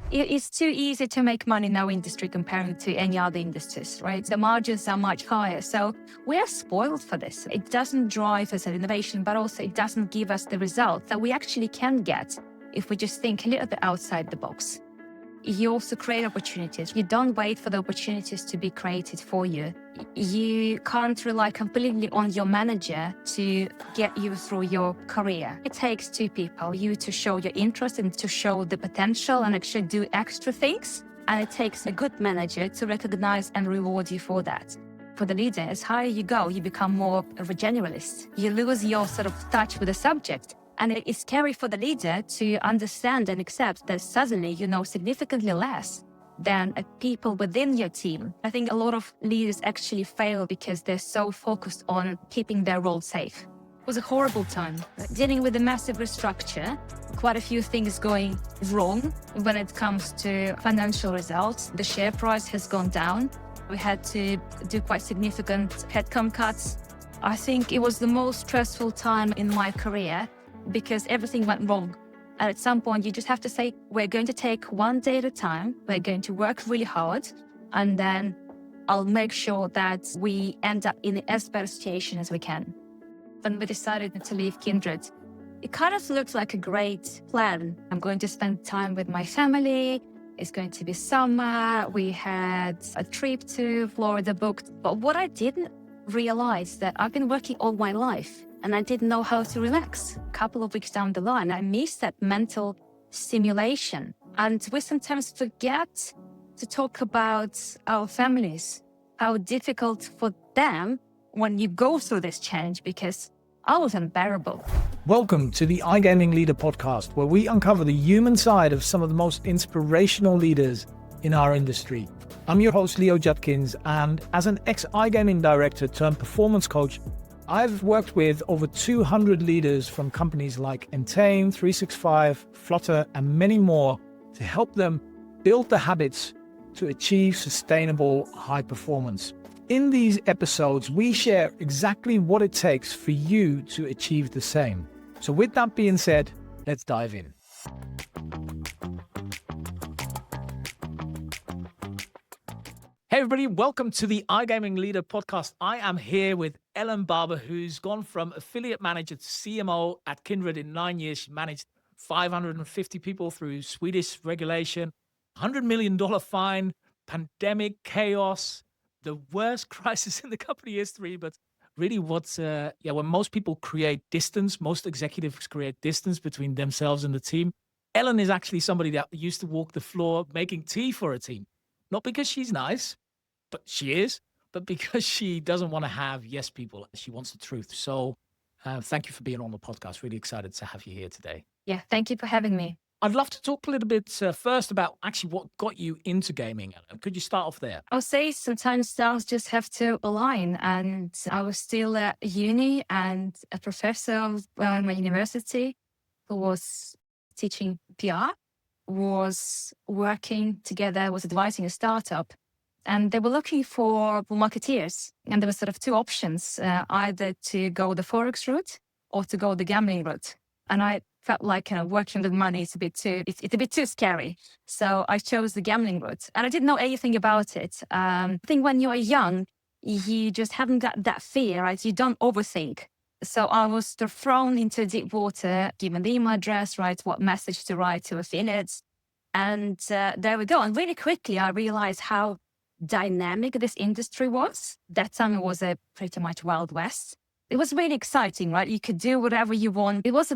It's too easy to make money in our industry compared to any other industries, right? The margins are much higher. So we are spoiled for this. It doesn't drive us at innovation, but also it doesn't give us the result that we actually can get if we just think a little bit outside the box. You also create opportunities. You don't wait for the opportunities to be created for you. You can't rely completely on your manager to get you through your career. It takes two people, you to show your interest and to show the potential and actually do extra things. And it takes a good manager to recognize and reward you for that. For the leader, as higher you go, you become more of a generalist. You lose your sort of touch with the subject. And it's scary for the leader to understand and accept that suddenly you know significantly less than people within your team. I think a lot of leaders actually fail because they're so focused on keeping their role safe. It was a horrible time. Dealing with a massive restructure, quite a few things going wrong when it comes to financial results. The share price has gone down. We had to do quite significant headcount cuts. I think it was the most stressful time in my career, because everything went wrong. And at some point, you just have to say, we're going to take one day at a time. We're going to work really hard. And then I'll make sure that we end up in as better situation as we can. When we decided to leave Kindred, it kind of looked like a great plan. I'm going to spend time with my family. It's going to be summer. We had a trip to Florida booked. But what I didn't realize that I've been working all my life and I didn't know how to relax. A couple of weeks down the line, I missed that mental stimulation. And we sometimes forget to talk about our families, how difficult for them when you go through this change, because I was unbearable. Welcome to the iGaming Leader podcast, where we uncover the human side of some of the most inspirational leaders in our industry. I'm your host, Leo Judkins, and as an ex-iGaming director turned performance coach, I've worked with over 200 leaders from companies like Entain, 365, Flutter, and many more to help them build the habits to achieve sustainable high performance. In these episodes, we share exactly what it takes for you to achieve the same. So with that being said, let's dive in. Hey everybody, welcome to the iGaming Leader podcast. I am here with Elen Barber, who's gone from affiliate manager to CMO at Kindred in 9 years. She managed 550 people through Swedish regulation, $100 million fine, pandemic, chaos, the worst crisis in the company history. But really when most people create distance, most executives create distance between themselves and the team. Elen is actually somebody that used to walk the floor making tea for a team. Not because she's nice, but she is, but because she doesn't want to have yes people. She wants the truth. So thank you for being on the podcast. Really excited to have you here today. Yeah, thank you for having me. I'd love to talk a little bit first about actually what got you into gaming. Could you start off there? I'll say sometimes stars just have to align. And I was still at uni, and a professor of my university who was teaching PR was working together, was advising a startup. And they were looking for marketeers. And there were sort of two options, either to go the Forex route or to go the gambling route. And I felt like working with money is it's a bit too scary. So I chose the gambling route. And I didn't know anything about it. I think when you are young, you just haven't got that fear, right? You don't overthink. So I was thrown into deep water, given the email address, right? What message to write to affiliates. And there we go. And really quickly, I realized how dynamic this industry was. That time it was a pretty much Wild West. It was really exciting, right? You could do whatever you want. It was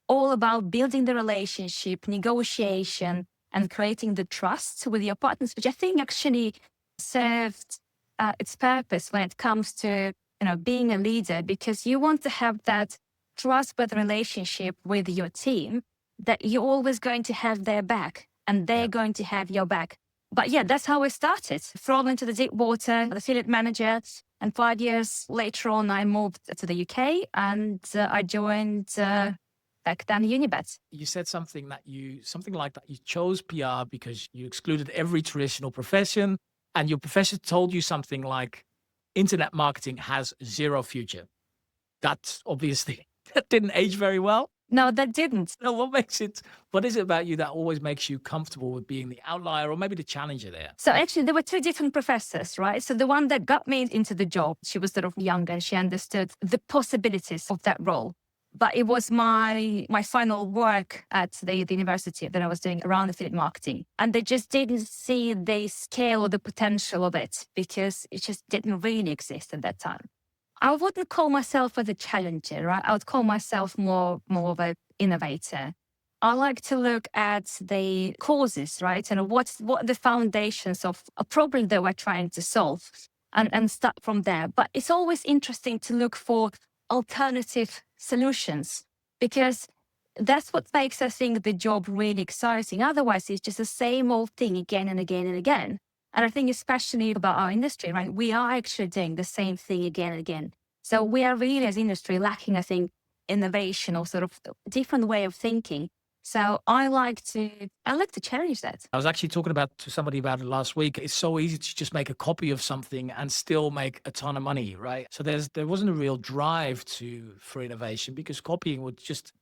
all about building the relationship, negotiation, and creating the trust with your partners, which I think actually served its purpose when it comes to being a leader, because you want to have that trustworthy relationship with your team, that you're always going to have their back and they're going to have your back. But yeah, that's how we started. Thrown into the deep water, affiliate manager. And 5 years later on, I moved to the UK and I joined back then Unibet. You said something like that you chose PR because you excluded every traditional profession, and your professor told you something like internet marketing has zero future. That obviously that didn't age very well. No, that didn't. No, what is it about you that always makes you comfortable with being the outlier or maybe the challenger there? So actually, there were two different professors, right? So the one that got me into the job, she was sort of younger and she understood the possibilities of that role. But it was my final work at the university that I was doing around affiliate marketing. And they just didn't see the scale or the potential of it because it just didn't really exist at that time. I wouldn't call myself as a challenger, right? I would call myself more of an innovator. I like to look at the causes, right? And what the foundations of a problem that we're trying to solve and start from there. But it's always interesting to look for alternative solutions because that's what makes, I think, the job really exciting. Otherwise, it's just the same old thing again and again and again. And I think especially about our industry, right? We are actually doing the same thing again and again. So we are really, as industry, lacking, I think, innovation or sort of different way of thinking. So I like to challenge that. I was actually talking to somebody about it last week. It's so easy to just make a copy of something and still make a ton of money, right? So there wasn't a real drive for innovation because copying would just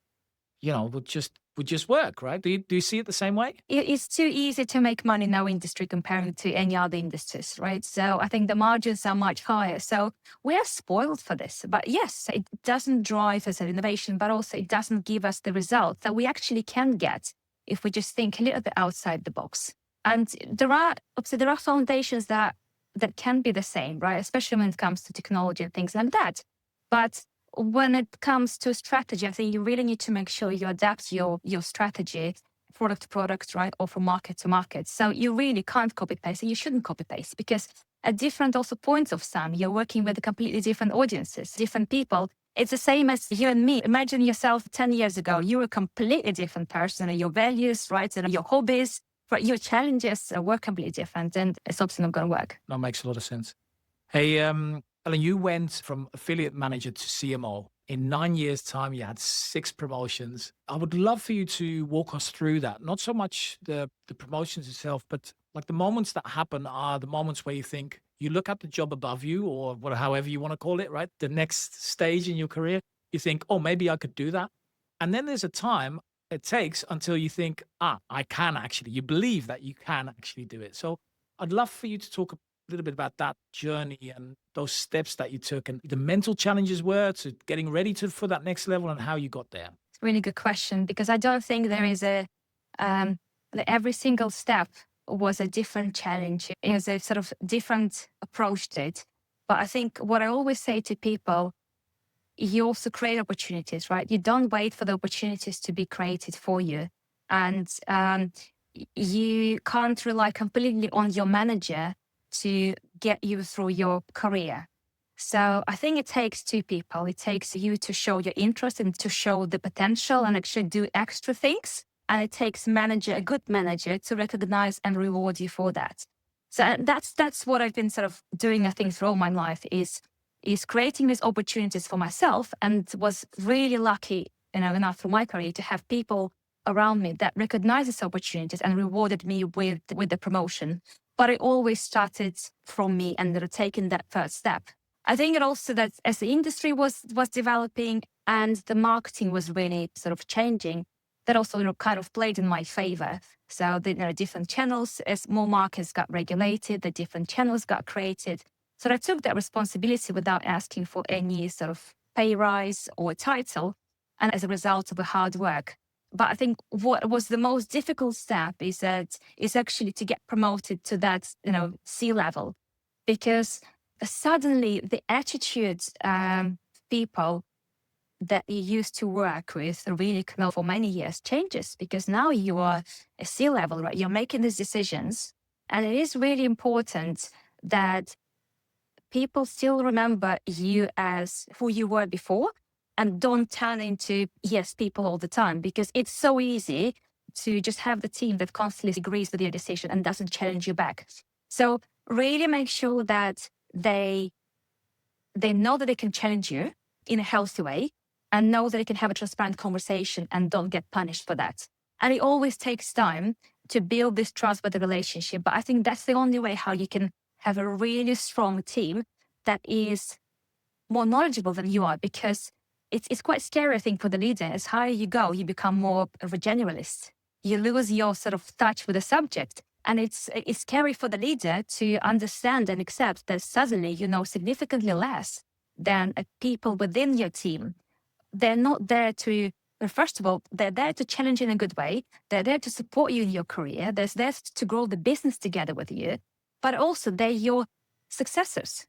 work, right? Do you see it the same way? It's too easy to make money in our industry compared to any other industries, right? So I think the margins are much higher. So we are spoiled for this. But yes, it doesn't drive us at innovation, but also it doesn't give us the results that we actually can get if we just think a little bit outside the box. And there are foundations that can be the same, right? Especially when it comes to technology and things like that. But when it comes to strategy, I think you really need to make sure you adapt your strategy product to product, right? Or from market to market. So you really can't copy paste and you shouldn't copy paste because at different also points of time, you're working with completely different audiences, different people. It's the same as you and me. Imagine yourself 10 years ago, you were a completely different person and your values, right? And your hobbies, right? Your challenges were completely different and it's obviously not going to work. That makes a lot of sense. Hey, Ellen, you went from affiliate manager to CMO. In 9 years' time, you had 6 promotions. I would love for you to walk us through that. Not so much the promotions itself, but like the moments that happen are the moments where you think, you look at the job above you or however you want to call it, right? The next stage in your career, you think, oh, maybe I could do that. And then there's a time it takes until you think, I can actually, you believe that you can actually do it. So I'd love for you to talk a little bit about that journey and those steps that you took and the mental challenges were to getting ready for that next level and how you got there. It's a really good question because I don't think there is every single step was a different challenge. It was a sort of different approach to it. But I think what I always say to people, you also create opportunities, right? You don't wait for the opportunities to be created for you. And you can't rely completely on your manager to get you through your career. So I think it takes two people. It takes you to show your interest and to show the potential and actually do extra things. And it takes a good manager to recognize and reward you for that. So that's what I've been sort of doing, I think, throughout my life is creating these opportunities for myself, and was really lucky, enough through my career to have people around me that recognized these opportunities and rewarded me with the promotion. But it always started from me and taking that first step. I think it also that as the industry was developing and the marketing was really sort of changing, that also kind of played in my favor. So the different channels, as more markets got regulated, the different channels got created. So I took that responsibility without asking for any sort of pay rise or title, and as a result of the hard work. But I think what was the most difficult step is actually to get promoted to that, C-level, because suddenly the attitudes people that you used to work with really for many years changes, because now you are a C-level, right? You're making these decisions, and it is really important that people still remember you as who you were before and don't turn into yes people all the time, because it's so easy to just have the team that constantly agrees with your decision and doesn't challenge you back. So really make sure that they know that they can challenge you in a healthy way and know that they can have a transparent conversation and don't get punished for that. And it always takes time to build this trust with the relationship. But I think that's the only way how you can have a really strong team that is more knowledgeable than you are, because it's quite scary, I think, for the leader. As higher you go, you become more of a generalist. You lose your sort of touch with the subject. And it's scary for the leader to understand and accept that suddenly you know significantly less than people within your team. They're not there to, well, first of all, they're there to challenge you in a good way. They're there to support you in your career. They're there to grow the business together with you. But also they're your successors.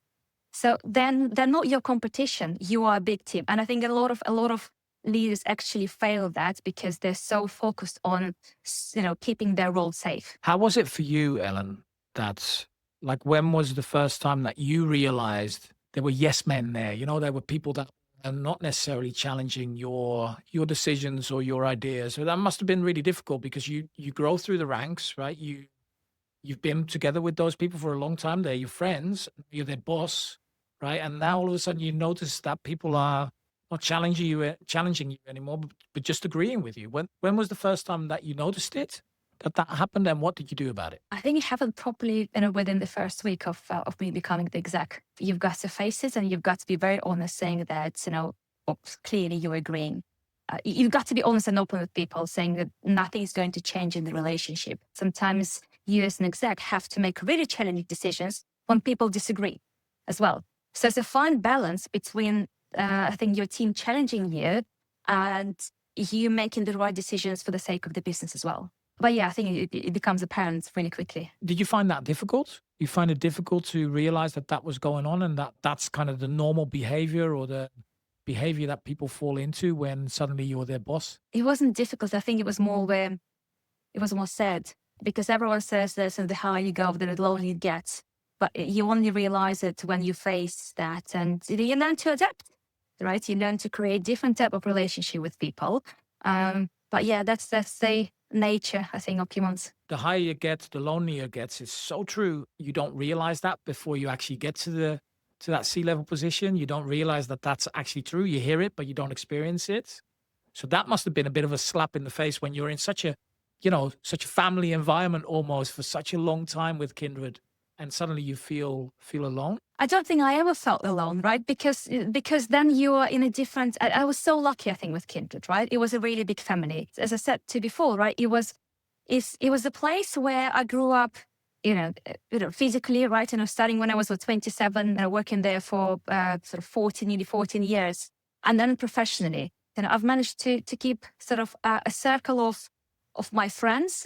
So then they're not your competition. You are a big team. And I think a lot of leaders actually fail that because they're so focused on, keeping their role safe. How was it for you, Ellen, that like when was the first time that you realized there were yes men there? There were people that are not necessarily challenging your decisions or your ideas. So that must have been really difficult because you grow through the ranks, right? You've been together with those people for a long time. They're your friends, you're their boss, right? And now all of a sudden you notice that people are not challenging you anymore, but just agreeing with you. When was the first time that you noticed it, that happened, and what did you do about it? I think it happened properly, within the first week of me becoming the exec. You've got to face it, and you've got to be very honest, saying that clearly you're agreeing. You've got to be honest and open with people, saying that nothing is going to change in the relationship. Sometimes you as an exec have to make really challenging decisions when people disagree as well. So it's a fine balance between, I think, your team challenging you and you making the right decisions for the sake of the business as well. But yeah, I think it becomes apparent really quickly. Did you find that difficult? You find it difficult to realize that was going on and that's kind of the normal behavior or the behavior that people fall into when suddenly you're their boss? It wasn't difficult. I think it was more sad because everyone says this, and the higher you go, the lonelier it gets. But you only realize it when you face that, and you learn to adapt, right? You learn to create different type of relationship with people. But yeah, that's the nature, I think, of humans. The higher you get, the lonelier it gets. It's so true. You don't realize that before you actually get to that C-level position. You don't realize that that's actually true. You hear it, but you don't experience it. So that must have been a bit of a slap in the face when you're in such a family environment almost for such a long time with Kindred, and suddenly you feel alone. I don't think I ever felt alone, right? Because then you are in a different. I was so lucky, I think, with Kindred, right? It was a really big family, as I said to before, right? It was a place where I grew up, physically, right? Starting when I was 27, working there for nearly 14 years, and then professionally, I've managed to keep sort of a circle of my friends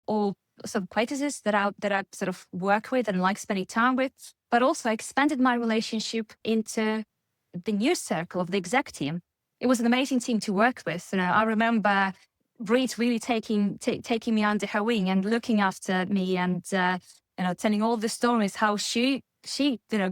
or some acquaintances that I sort of work with and like spending time with, but also expanded my relationship into the new circle of the exec team. It was an amazing team to work with. I remember Brit really taking me under her wing and looking after me and telling all the stories how she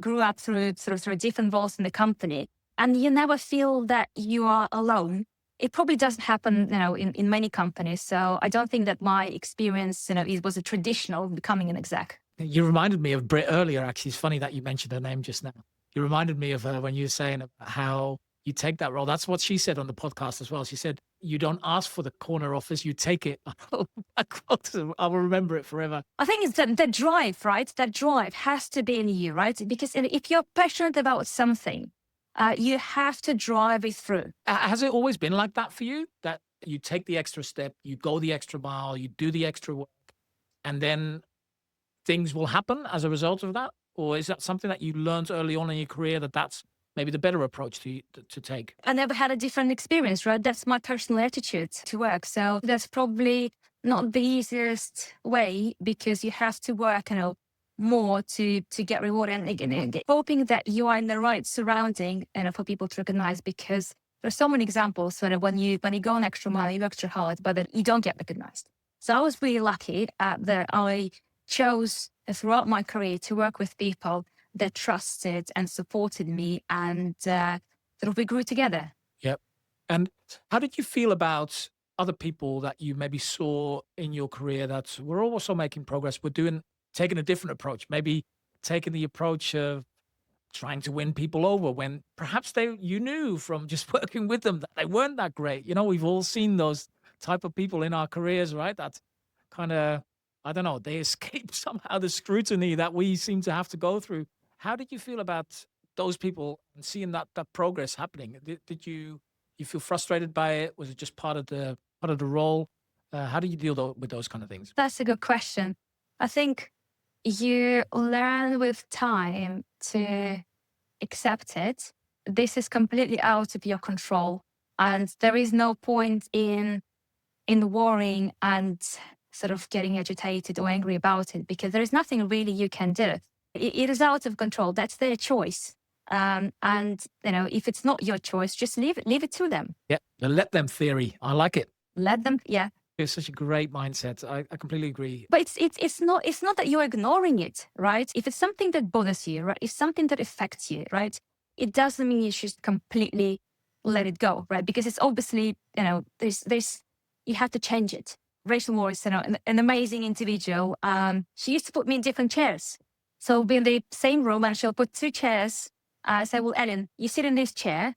grew up through different roles in the company. And you never feel that you are alone. It probably doesn't happen, in many companies. So I don't think that my experience, it was a traditional becoming an exec. You reminded me of Brit earlier, actually. It's funny that you mentioned her name just now. You reminded me of her when you were saying about how you take that role. That's what she said on the podcast as well. She said, you don't ask for the corner office, you take it. I will remember it forever. I think it's the drive, right? That drive has to be in you, right? Because if you're passionate about something, you have to drive it through. Has it always been like that for you? That you take the extra step, you go the extra mile, you do the extra work, and then things will happen as a result of that? Or is that something that you learned early on in your career that's maybe the better approach to take? I never had a different experience, right? That's my personal attitude to work. So that's probably not the easiest way because you have to work, more to get rewarded and hoping that you are in the right surrounding and for people to recognize, because there's so many examples when you go an extra mile, you extra hard, but then you don't get recognized. So I was really lucky that I chose throughout my career to work with people that trusted and supported me, and we grew together. Yep. And how did you feel about other people that you maybe saw in your career that were also making progress, taking a different approach, maybe taking the approach of trying to win people over when perhaps you knew from just working with them that they weren't that great? We've all seen those type of people in our careers, right? That kind of, I don't know, they escape somehow the scrutiny that we seem to have to go through. How did you feel about those people and seeing that progress happening? Did you You feel frustrated by it? Was it just part of the role? How do you deal with those kind of things? That's a good question. I think you learn with time to accept it. This is completely out of your control. And there is no point in worrying and sort of getting agitated or angry about it, because there is nothing really you can do. It is out of control. That's their choice. And if it's not your choice, just leave it to them. Yeah, the let them theory. I like it. Let them, yeah. It's such a great mindset. I completely agree. But it's not that you're ignoring it, right? If it's something that bothers you, right? It's something that affects you, right? It doesn't mean you should completely let it go, right? Because it's obviously, there's you have to change it. Rachel Morris, an amazing individual. She used to put me in different chairs. So we'll be in the same room and she'll put 2 chairs. Say, well, Ellen, you sit in this chair,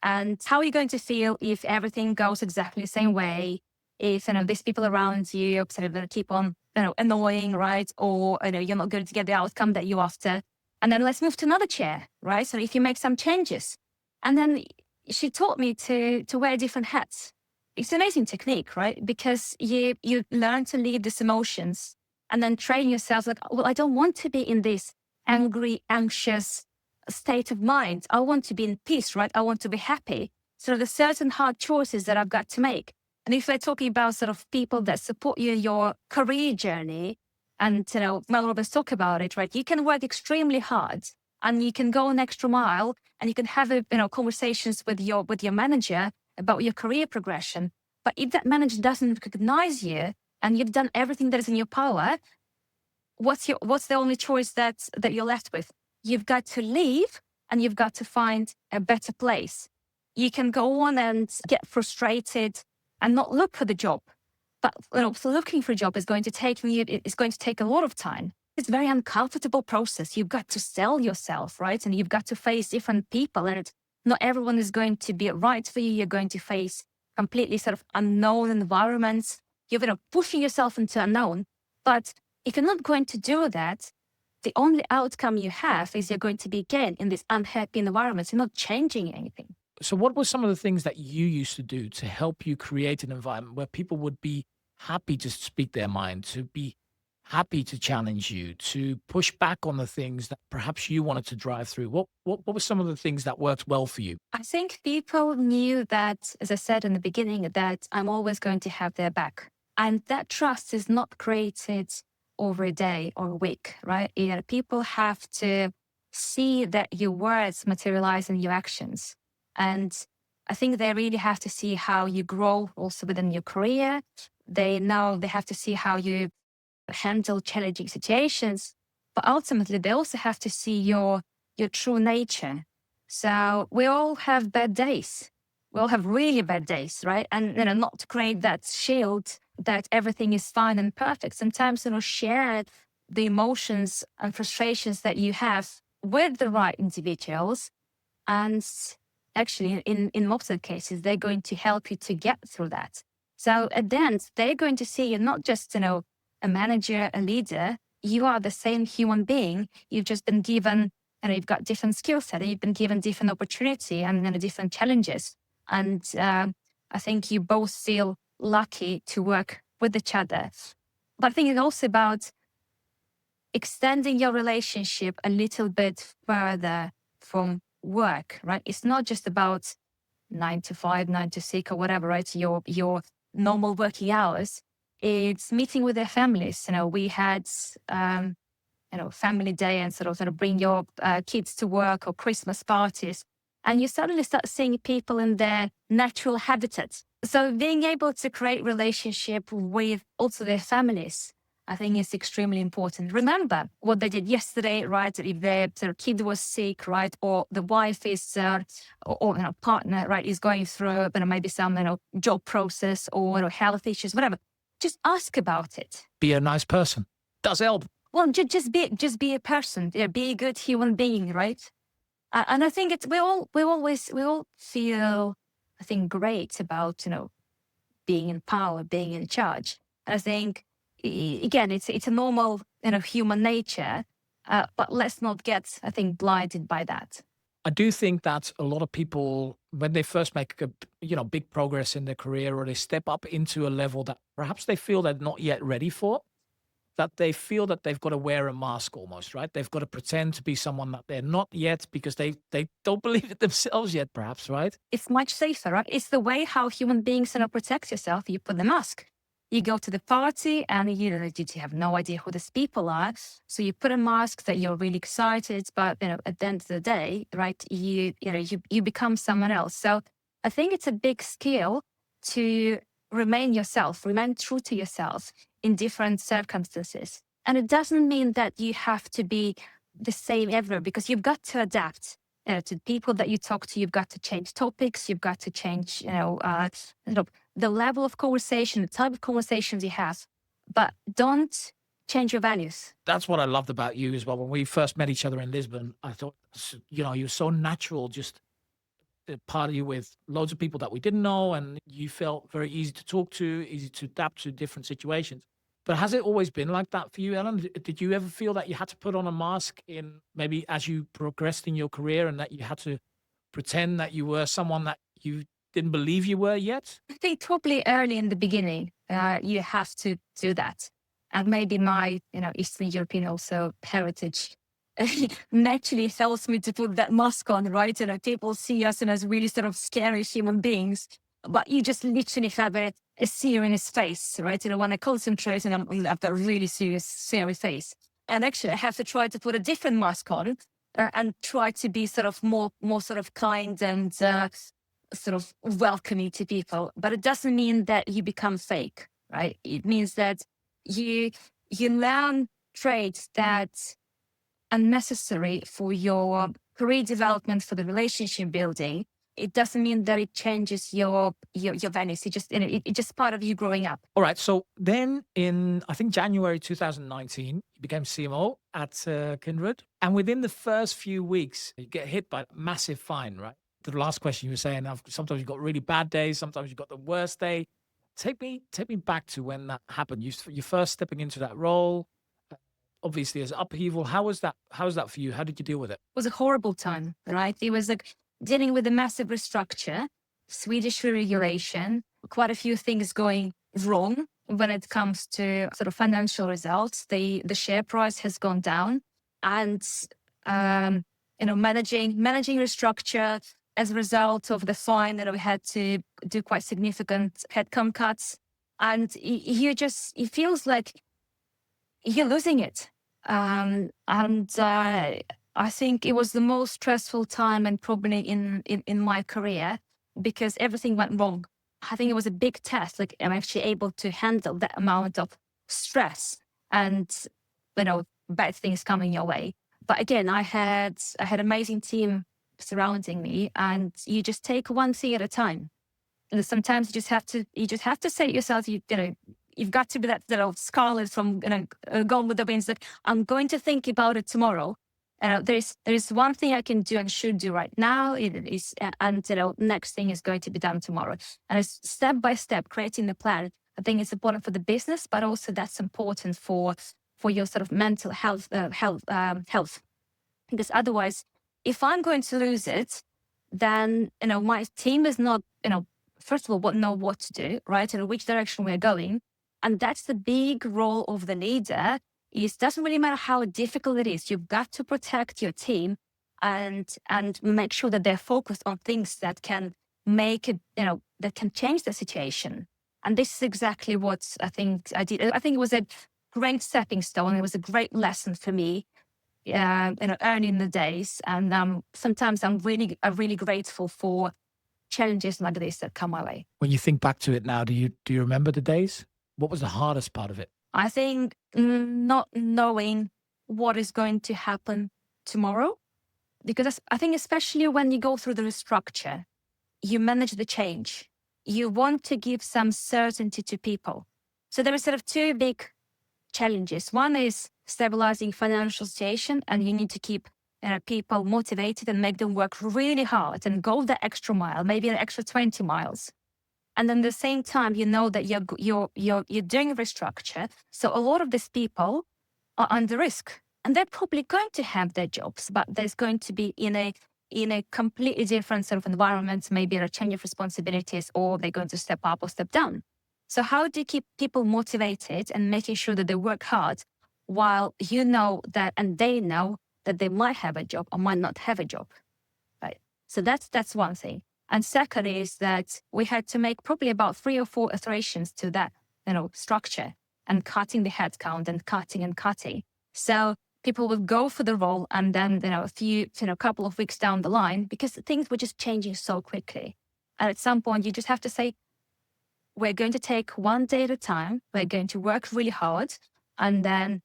and how are you going to feel if everything goes exactly the same way? If these people around you are sort of going to keep on annoying, right? Or you're not going to get the outcome that you're after. And then let's move to another chair, right? So if you make some changes. And then she taught me to wear different hats. It's an amazing technique, right? Because you learn to lead these emotions and then train yourself like, well, I don't want to be in this angry, anxious state of mind. I want to be in peace, right? I want to be happy. So there's certain hard choices that I've got to make. And if we're talking about sort of people that support you in your career journey, and Mel Robbins talk about it, right? You can work extremely hard and you can go an extra mile and you can have conversations with your manager about your career progression. But if that manager doesn't recognize you and you've done everything that is in your power, what's the only choice that you're left with? You've got to leave and you've got to find a better place. You can go on and get frustrated and not look for the job. But so looking for a job is going to take a lot of time. It's a very uncomfortable process. You've got to sell yourself, right? And you've got to face different people, and not everyone is going to be right for you. You're going to face completely sort of unknown environments. You're pushing yourself into unknown. But if you're not going to do that, the only outcome you have is you're going to be again in this unhappy environment. You're not changing anything. So what were some of the things that you used to do to help you create an environment where people would be happy to speak their mind, to be happy to challenge you, to push back on the things that perhaps you wanted to drive through? What were some of the things that worked well for you? I think people knew that, as I said in the beginning, that I'm always going to have their back. And that trust is not created over a day or a week, right? People have to see that your words materialize in your actions. And I think they really have to see how you grow also within your career. They have to see how you handle challenging situations, but ultimately they also have to see your true nature. So we all have bad days. We all have really bad days, right? And not to create that shield that everything is fine and perfect. Sometimes share the emotions and frustrations that you have with the right individuals, and actually, in most of the cases, they're going to help you to get through that. So at the end, they're going to see you not just, a manager, a leader. You are the same human being. You've just been given, you've got different skill set. You've been given different opportunity and different challenges. And I think you both feel lucky to work with each other. But I think it's also about extending your relationship a little bit further from work, right? It's not just about 9 to 5, 9 to 6 or whatever, right? Your normal working hours. It's meeting with their families. We had, family day and sort of bring your kids to work, or Christmas parties. And you suddenly start seeing people in their natural habitat. So being able to create relationship with also their families, I think is extremely important. Remember what they did yesterday, right? If their kid was sick, right? Or the wife is, or partner, right, is going through maybe some, job process or health issues, whatever. Just ask about it. Be a nice person. Does help. Well, just be a person. Be a good human being, right? And I think we all feel, I think, great about being in power, being in charge. And I think, again, it's a normal human nature, but let's not get, I think, blinded by that. I do think that a lot of people, when they first make big progress in their career, or they step up into a level that perhaps they feel they're not yet ready for, that they feel that they've got to wear a mask almost, right? They've got to pretend to be someone that they're not yet because they don't believe it themselves yet, perhaps, right? It's much safer, right? It's the way how human beings protect yourself. You put the mask. You go to the party and you have no idea who these people are. So you put a mask that you're really excited, but at the end of the day, right, you become someone else. So I think it's a big skill to remain yourself, remain true to yourself in different circumstances. And it doesn't mean that you have to be the same ever, because you've got to adapt. To people that you talk to, you've got to change topics, you've got to change, the level of conversation, the type of conversations you have, but don't change your values. That's what I loved about you as well. When we first met each other in Lisbon, I thought, you were so natural, just party with loads of people that we didn't know, and you felt very easy to talk to, easy to adapt to different situations. But has it always been like that for you, Ellen? Did you ever feel that you had to put on a mask in maybe as you progressed in your career, and that you had to pretend that you were someone that you didn't believe you were yet? I think probably early in the beginning, you have to do that. And maybe my, Eastern European also heritage naturally tells me to put that mask on, right? People see us as really sort of scary human beings, but you just literally have a serious face, right? When I concentrate and I have that really serious face. And actually I have to try to put a different mask on and try to be sort of more sort of kind and sort of welcoming to people. But it doesn't mean that you become fake, right? It means that you learn traits that are necessary for your career development, for the relationship building. It doesn't mean that it changes your values. It's just part of you growing up. All right. So then in, I think, January 2019, you became CMO at Kindred. And within the first few weeks, you get hit by a massive fine, right? The last question you were saying, sometimes you've got really bad days, sometimes you've got the worst day. Take me back to when that happened. You first stepping into that role. Obviously, as upheaval. How was that for you? How did you deal with it? It was a horrible time, right? It was like dealing with a massive restructure, Swedish regulation, quite a few things going wrong when it comes to sort of financial results. The share price has gone down, and managing restructure as a result of the fine that we had to do quite significant headcount cuts, and it feels like you're losing it. I think it was the most stressful time, and probably in my career, because everything went wrong. I think it was a big test. Like, I'm actually able to handle that amount of stress and, bad things coming your way. But again, I had amazing team surrounding me, and you just take one thing at a time. And sometimes you just have to say to yourself, you've got to be that Scarlet from Gone with the Wind. Like, I'm going to think about it tomorrow. There's one thing I can do and should do right now. Next thing is going to be done tomorrow. And it's step by step creating the plan. I think it's important for the business, but also that's important for your sort of mental health. Because otherwise, if I'm going to lose it, then my team is not first of all won't know what to do, right, and which direction we're going. And that's the big role of the leader. It doesn't really matter how difficult it is. You've got to protect your team and make sure that they're focused on things that can make it, that can change the situation. And this is exactly what I think I did. I think it was a great stepping stone. It was a great lesson for me, early in the days. And sometimes I'm really grateful for challenges like this that come my way. When you think back to it now, do you remember the days? What was the hardest part of it? I think not knowing what is going to happen tomorrow, because I think especially when you go through the restructure, you manage the change. You want to give some certainty to people. So there are sort of two big challenges. One is stabilizing financial situation, and you need to keep people motivated and make them work really hard and go the extra mile, maybe an extra 20 miles. And then at the same time, you know that you're doing a restructure. So a lot of these people are under risk, and they're probably going to have their jobs, but there's going to be in a in a completely different sort of environment, maybe a change of responsibilities, or they're going to step up or step down. So how do you keep people motivated and making sure that they work hard while you know that, and they know that they might have a job or might not have a job, right? So that's one thing. And second is that we had to make probably about 3 or 4 iterations to that, structure, and cutting the headcount and cutting. So people would go for the role, and then, a couple of weeks down the line, because things were just changing so quickly. And at some point, you just have to say, we're going to take one day at a time. We're going to work really hard, and then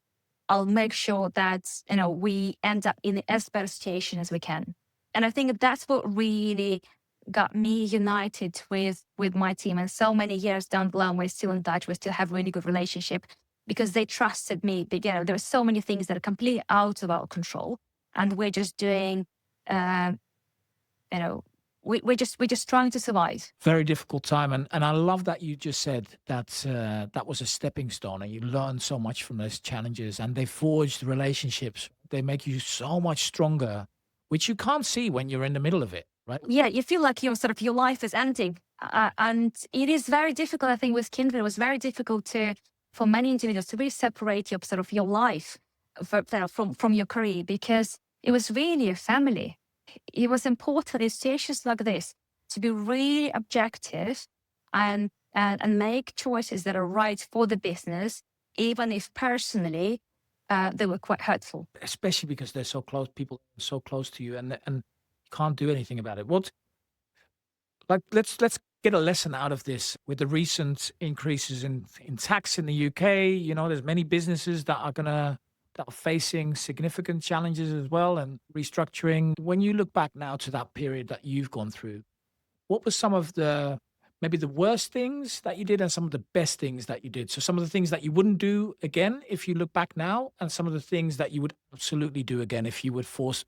I'll make sure that, we end up in as better situation as we can. And I think that's what really got me united with my team. And so many years down the line, we're still in touch. We still have a really good relationship because they trusted me. But, there are so many things that are completely out of our control, and we're just doing, we're just trying to survive. Very difficult time. And I love that you just said that that was a stepping stone and you learned so much from those challenges, and they forged relationships. They make you so much stronger, which you can't see when you're in the middle of it, right? Yeah, you feel like your life is ending. And it is very difficult, I think, with Kindred. It was very difficult for many individuals to really separate your life from your career, because it was really a family. It was important in situations like this to be really objective and make choices that are right for the business, even if personally they were quite hurtful. Especially because they're so close, people are so close to you, and you can't do anything about it. Let's get a lesson out of this with the recent increases in tax in the UK. There's many businesses that are facing significant challenges as well, and restructuring. When you look back now to that period that you've gone through, what were some of maybe the worst things that you did and some of the best things that you did? So some of the things that you wouldn't do again if you look back now, and some of the things that you would absolutely do again if you were forced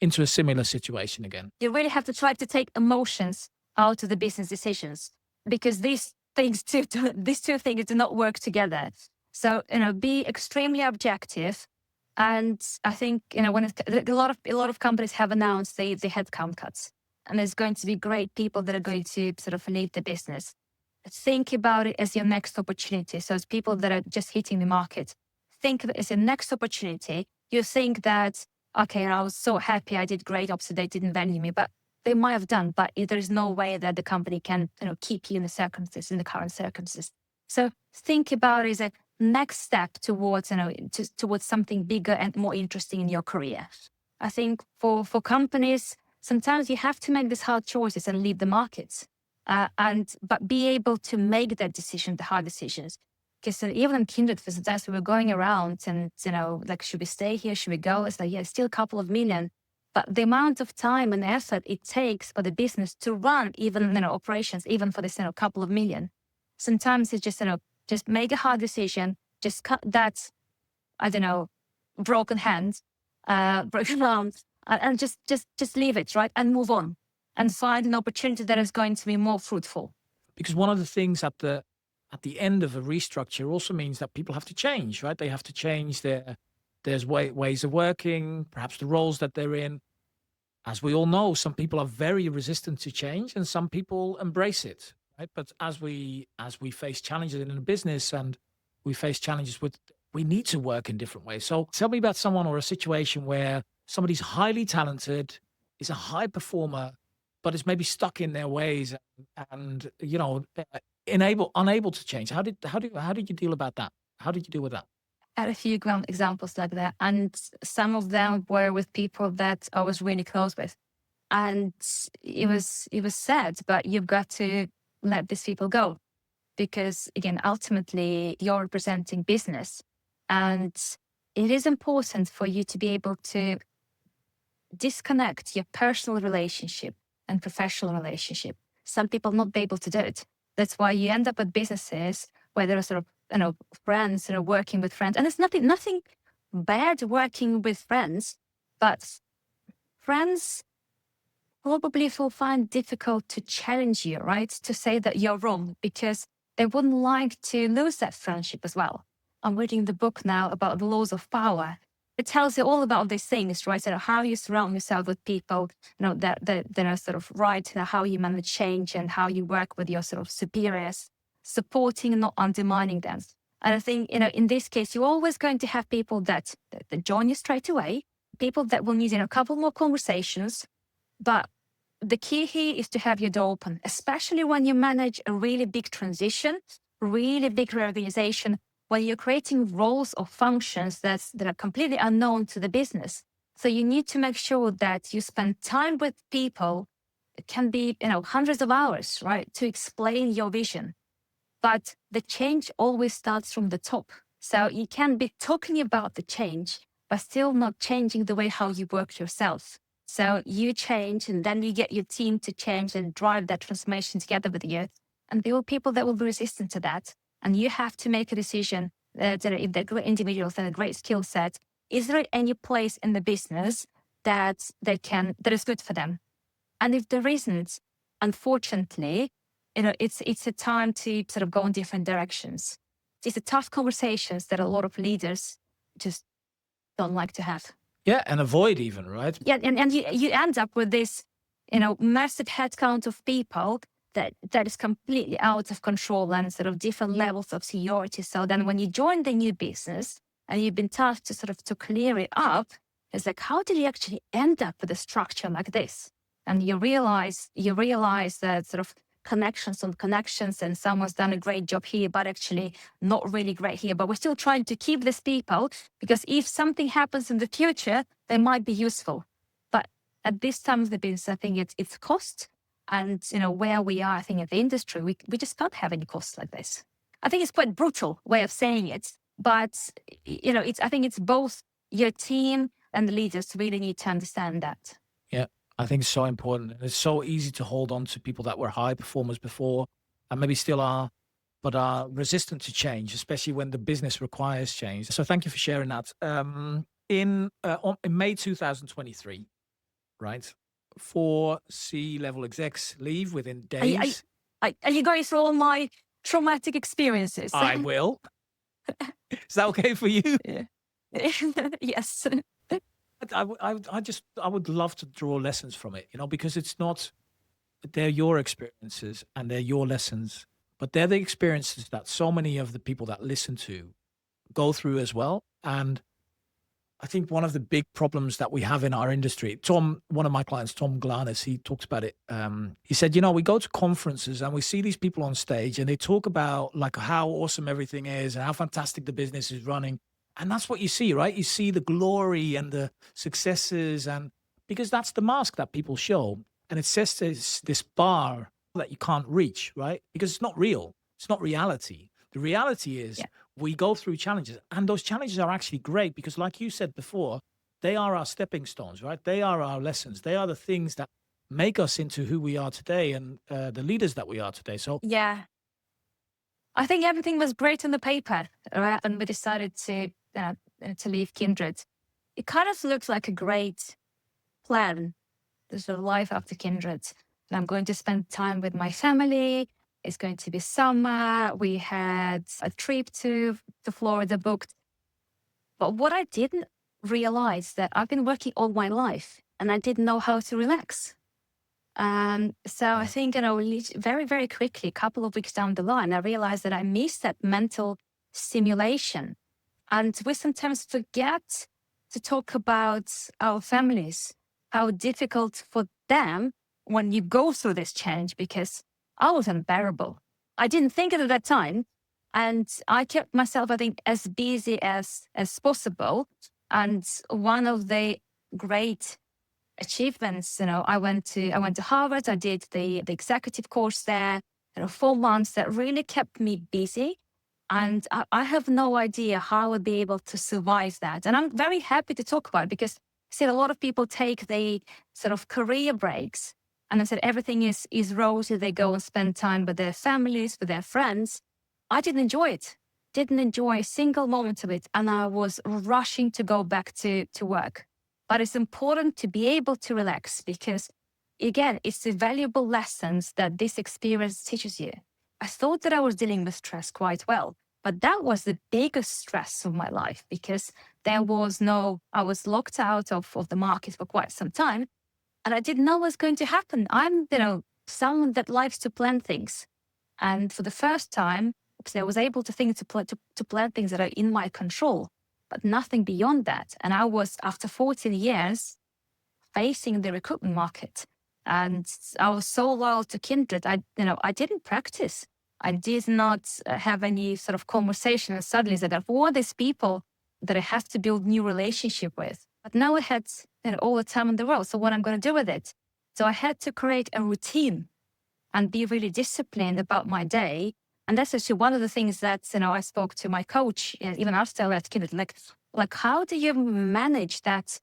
into a similar situation again. You really have to try to take emotions out of the business decisions, because these two things do not work together. So, be extremely objective. And I think, when a lot of companies have announced the headcount cuts, and there's going to be great people that are going to leave the business. Think about it as your next opportunity. So it's people that are just hitting the market. Think of it as your next opportunity. You think that, okay, I was so happy, I did great, obviously they didn't value me, but they might have done, but there is no way that the company can, keep you in the current circumstances. So think about it as a next step towards, towards something bigger and more interesting in your career. I think for companies, sometimes you have to make these hard choices and leave the markets, but be able to make that decision, the hard decisions. Because even in Kindred, for instance, we were going around and, should we stay here? Should we go? It's like, yeah, still a couple of million. But the amount of time and effort it takes for the business to run even, operations, even for this, couple of million. Sometimes it's just make a hard decision, just cut that, broken hand, broken arm, and just leave it, right? And move on and find an opportunity that is going to be more fruitful. Because one of the things at the end of a restructure also means that people have to change, right? They have to change there's ways of working, perhaps the roles that they're in. As we all know, some people are very resistant to change and some people embrace it, right? But as we face challenges in a business and we face challenges we need to work in different ways. So tell me about someone or a situation where somebody's highly talented, is a high performer, but is maybe stuck in their ways and unable to change. How did you deal about that? How did you deal with that? I had a few examples like that, and some of them were with people that I was really close with, and it was sad, but you've got to let these people go, because again, ultimately, you're representing business, and it is important for you to be able to disconnect your personal relationship and professional relationship. Some people not be able to do it. That's why you end up with businesses where there are friends, working with friends. And it's nothing bad working with friends, but friends probably will find difficult to challenge you, right? To say that you're wrong, because they wouldn't like to lose that friendship as well. I'm reading the book now about the laws of power. it tells you all about these things, right? So how you surround yourself with people, that are sort of right, how you manage change and how you work with your sort of superiors, supporting and not undermining them. And I think, in this case, you're always going to have people that join you straight away, people that will need, a couple more conversations. But the key here is to have your door open, especially when you manage a really big transition, really big reorganization, when you're creating roles or functions that are completely unknown to the business. So you need to make sure that you spend time with people. It can be, hundreds of hours, right, to explain your vision. But the change always starts from the top. So you can be talking about the change, but still not changing the way how you work yourself. So you change, and then you get your team to change and drive that transformation together with you. And there will be people that will be resistant to that. And you have to make a decision that if they're great individuals and a great skill set, is there any place in the business that is good for them? And if there isn't, unfortunately, it's a time to sort of go in different directions. It's a tough conversations that a lot of leaders just don't like to have. Yeah, and avoid even, right? Yeah, and you end up with this, massive headcount of people that is completely out of control and sort of different levels of seniority. So then when you join the new business and you've been tasked to clear it up, it's like, how did you actually end up with a structure like this? And you realize that sort of connections on connections, and someone's done a great job here, but actually not really great here. But we're still trying to keep these people, because if something happens in the future, they might be useful. But at this time of the business, I think it's cost. And, where we are, I think, in the industry, we just can't have any costs like this. I think it's quite a brutal way of saying it. But, I think it's both your team and the leaders really need to understand that. Yeah, I think it's so important. And it's so easy to hold on to people that were high performers before and maybe still are, but are resistant to change, especially when the business requires change. So thank you for sharing that. In May 2023, right? 4 C-level execs leave within days. Are you going through all my traumatic experiences? I will. Is that okay for you? Yeah. Yes. I would love to draw lessons from it, because they're your experiences and they're your lessons, but they're the experiences that so many of the people that listen to go through as well. And I think one of the big problems that we have in our industry, one of my clients, Tom Glanis, he talks about it. He said, we go to conferences and we see these people on stage and they talk about like how awesome everything is and how fantastic the business is running. And that's what you see, right? You see the glory and the successes, and because that's the mask that people show. And it says this bar that you can't reach, right? Because it's not real. It's not reality. The reality is we go through challenges, and those challenges are actually great because, like you said before, they are our stepping stones, right? They are our lessons. They are the things that make us into who we are today and the leaders that we are today. So yeah, I think everything was great on the paper, right? And we decided to leave Kindred. It kind of looks like a great plan. There's a life after Kindred. And I'm going to spend time with my family. It's going to be summer. We had a trip to Florida booked. But what I didn't realize that I've been working all my life and I didn't know how to relax. So I think, very, very quickly, a couple of weeks down the line, I realized that I missed that mental stimulation. And we sometimes forget to talk about our families, how difficult for them when you go through this change, because I was unbearable. I didn't think it at that time. And I kept myself, I think, as busy as possible. And one of the great achievements, I went to Harvard. I did the executive course there, 4 months that really kept me busy. And I have no idea how I would be able to survive that. And I'm very happy to talk about it because I see a lot of people take the sort of career breaks and I said everything is rosy. They go and spend time with their families, with their friends. I didn't enjoy it. Didn't enjoy a single moment of it. And I was rushing to go back to work. But it's important to be able to relax because, again, it's the valuable lessons that this experience teaches you. I thought that I was dealing with stress quite well. But that was the biggest stress of my life because I was locked out of the market for quite some time and I didn't know what's going to happen. I'm, someone that likes to plan things. And for the first time, I was able to think to plan things that are in my control, but nothing beyond that. And I was, after 14 years, facing the recruitment market. And I was so loyal to Kindred. I didn't practice. I did not have any sort of conversation. And suddenly said, who are these people that I have to build new relationship with? But now I had all the time in the world. So what I'm going to do with it? So I had to create a routine and be really disciplined about my day. And that's actually one of the things that, I spoke to my coach, even after I left Kindred, like how do you manage that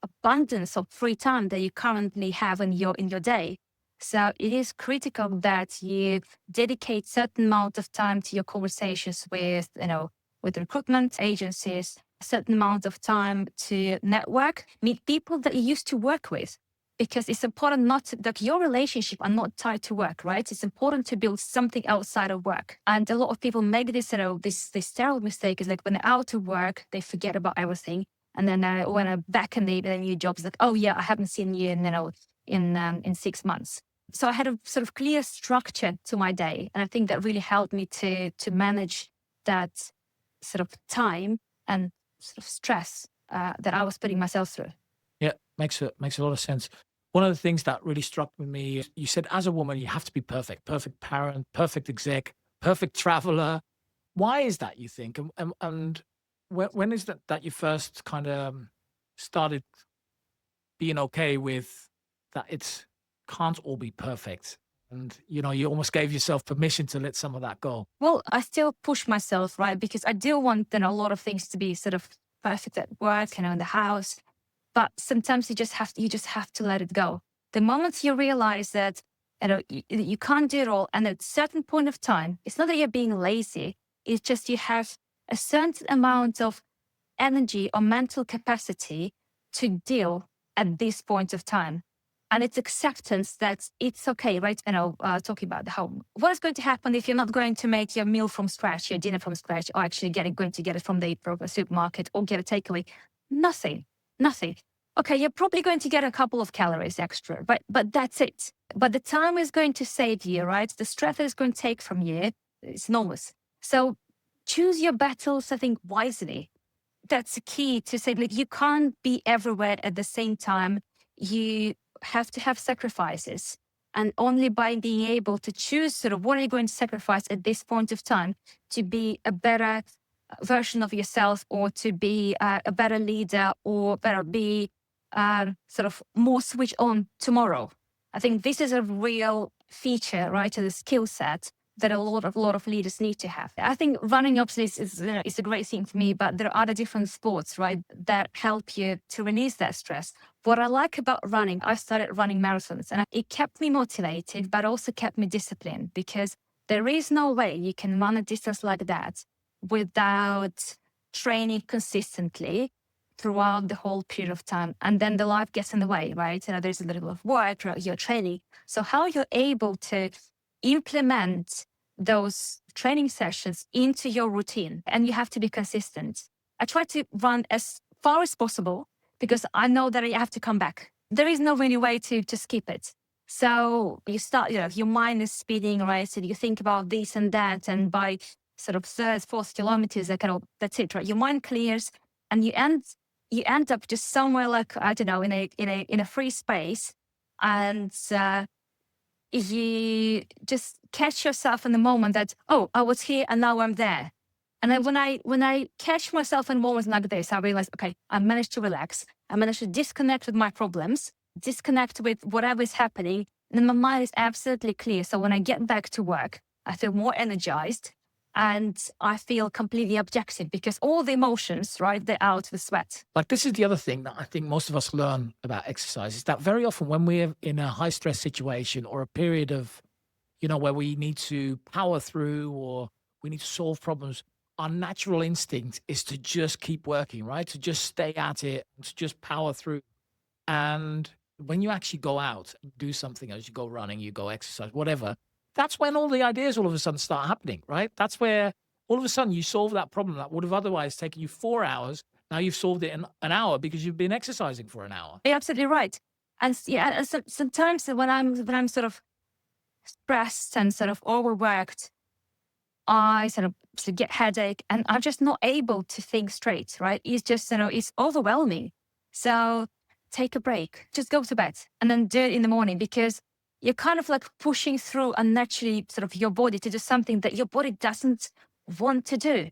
abundance of free time that you currently have in your day? So it is critical that you dedicate certain amount of time to your conversations with recruitment agencies, a certain amount of time to network, meet people that you used to work with. Because it's important that your relationship are not tied to work, right? It's important to build something outside of work. And a lot of people make this terrible mistake is like when they're out of work, they forget about everything. And then when I'm back in the new job, it's like, oh yeah, I haven't seen you in 6 months. So I had a sort of clear structure to my day. And I think that really helped me to manage that sort of time and sort of stress that I was putting myself through. Yeah, makes a lot of sense. One of the things that really struck with me is you said as a woman, you have to be perfect parent, perfect exec, perfect traveler. Why is that, you think? And when is that you first kind of started being okay with that it can't all be perfect? And, you almost gave yourself permission to let some of that go. Well, I still push myself, right? Because I do want a lot of things to be sort of perfect at work, in the house. But sometimes you just have to let it go. The moment you realize that you can't do it all, and at a certain point of time, it's not that you're being lazy. It's just you have a certain amount of energy or mental capacity to deal at this point of time. And it's acceptance that it's okay, right? Talking about the home. What is going to happen if you're not going to make your meal from scratch, your dinner from scratch, or actually going to get it from the supermarket or get a takeaway? Nothing. Okay, you're probably going to get a couple of calories extra, but that's it. But the time is going to save you, right? The stress is going to take from you, it's enormous. So choose your battles, I think, wisely. That's the key to say, you can't be everywhere at the same time. You have to have sacrifices. And only by being able to choose sort of what are you going to sacrifice at this point of time to be a better version of yourself, or to be a better leader, or be sort of more switched on tomorrow. I think this is a real feature, right, to the skill set that a lot of leaders need to have. I think running obviously is a great thing for me, but there are other different sports, right, that help you to release that stress. What I like about running, I started running marathons, and it kept me motivated, but also kept me disciplined, because there is no way you can run a distance like that without training consistently throughout the whole period of time. And then the life gets in the way, right? There's a little bit of work, you're training. So how you're able to implement those training sessions into your routine, and you have to be consistent. I try to run as far as possible because I know that I have to come back. There is no really way to skip it. So you start, your mind is speeding, right? So you think about this and that, and by sort of third, fourth kilometers, that's it, right? Your mind clears, and you end up just somewhere like, I don't know, in a free space, and if you just catch yourself in the moment that, oh, I was here and now I'm there. And then when I catch myself in moments like this, I realize, okay, I managed to relax. I managed to disconnect with my problems, disconnect with whatever is happening. And then my mind is absolutely clear. So when I get back to work, I feel more energized, and I feel completely objective, because all the emotions, right, they're out with sweat. Like, this is the other thing that I think most of us learn about exercise, is that very often when we're in a high stress situation, or a period of, where we need to power through, or we need to solve problems, our natural instinct is to just keep working, right? To just stay at it, to just power through. And when you actually go out and do something, as you go running, you go exercise, whatever, that's when all the ideas all of a sudden start happening, right? That's where all of a sudden you solve that problem that would have otherwise taken you 4 hours. Now you've solved it in an hour because you've been exercising for an hour. You're absolutely right. And sometimes when I'm sort of stressed and sort of overworked, I sort of get headache and I'm just not able to think straight, right? It's just, it's overwhelming. So take a break, just go to bed and then do it in the morning, because you're kind of like pushing through unnaturally sort of your body to do something that your body doesn't want to do.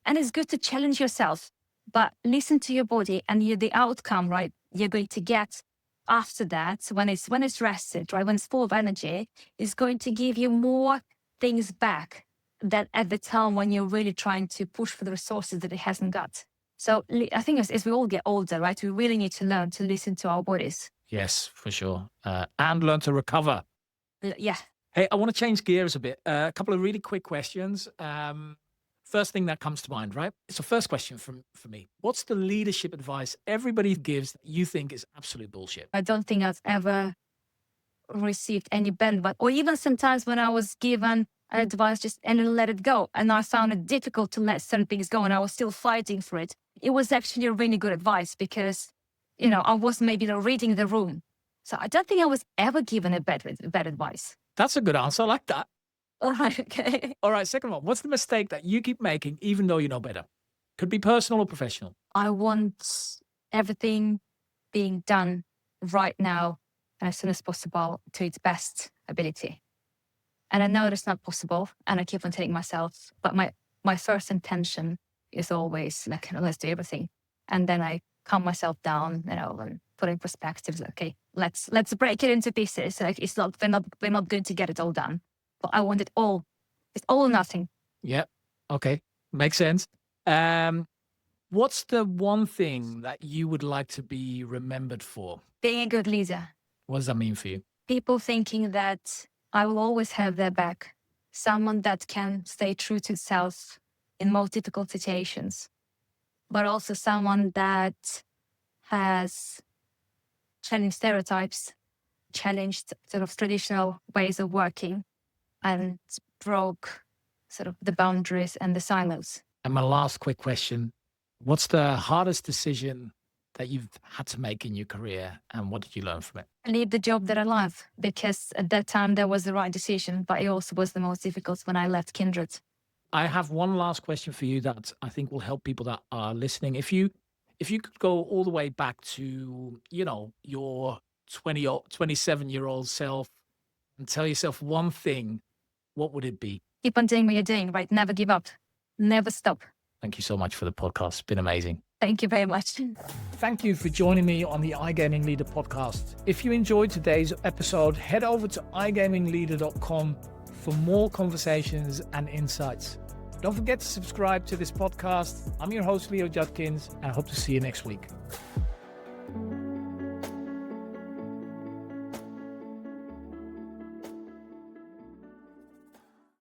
And it's good to challenge yourself, but listen to your body, and the outcome, right, you're going to get after that, when it's rested, right, when it's full of energy, is going to give you more things back than at the time when you're really trying to push for the resources that it hasn't got. So I think as we all get older, right, we really need to learn to listen to our bodies. Yes, for sure. And learn to recover. Yeah. Hey, I want to change gears a bit. A couple of really quick questions. First thing that comes to mind, right? So first question for me. What's the leadership advice everybody gives that you think is absolute bullshit? I don't think I've ever received any bad advice, or even sometimes when I was given advice, just and let it go. And I found it difficult to let certain things go, and I was still fighting for it. It was actually a really good advice because, I was maybe reading the room. So I don't think I was ever given a bad advice. That's a good answer. I like that. All right, okay. All right, second one. What's the mistake that you keep making even though you know better? Could be personal or professional. I want everything being done right now as soon as possible to its best ability. And I know that's not possible, and I keep on telling myself, but my first intention is always like, let's do everything. And then I calm myself down, and put in perspective, okay, let's break it into pieces. Like, it's not, we're not going to get it all done, but I want it all. It's all or nothing. Yeah. Okay. Makes sense. What's the one thing that you would like to be remembered for? Being a good leader. What does that mean for you? People thinking that I will always have their back. Someone that can stay true to itself in most difficult situations, but also someone that has challenged stereotypes, challenged sort of traditional ways of working, and broke sort of the boundaries and the silos. And my last quick question, what's the hardest decision that you've had to make in your career, and what did you learn from it? I leave the job that I love, because at that time that was the right decision, but it also was the most difficult when I left Kindred. I have one last question for you that I think will help people that are listening. If you could go all the way back to, your 27-year-old self and tell yourself one thing, what would it be? Keep on doing what you're doing, right? Never give up. Never stop. Thank you so much for the podcast. It's been amazing. Thank you very much. Thank you for joining me on the iGaming Leader podcast. If you enjoyed today's episode, head over to igamingleader.com for more conversations and insights. Don't forget to subscribe to this podcast. I'm your host, Leo Judkins, and I hope to see you next week.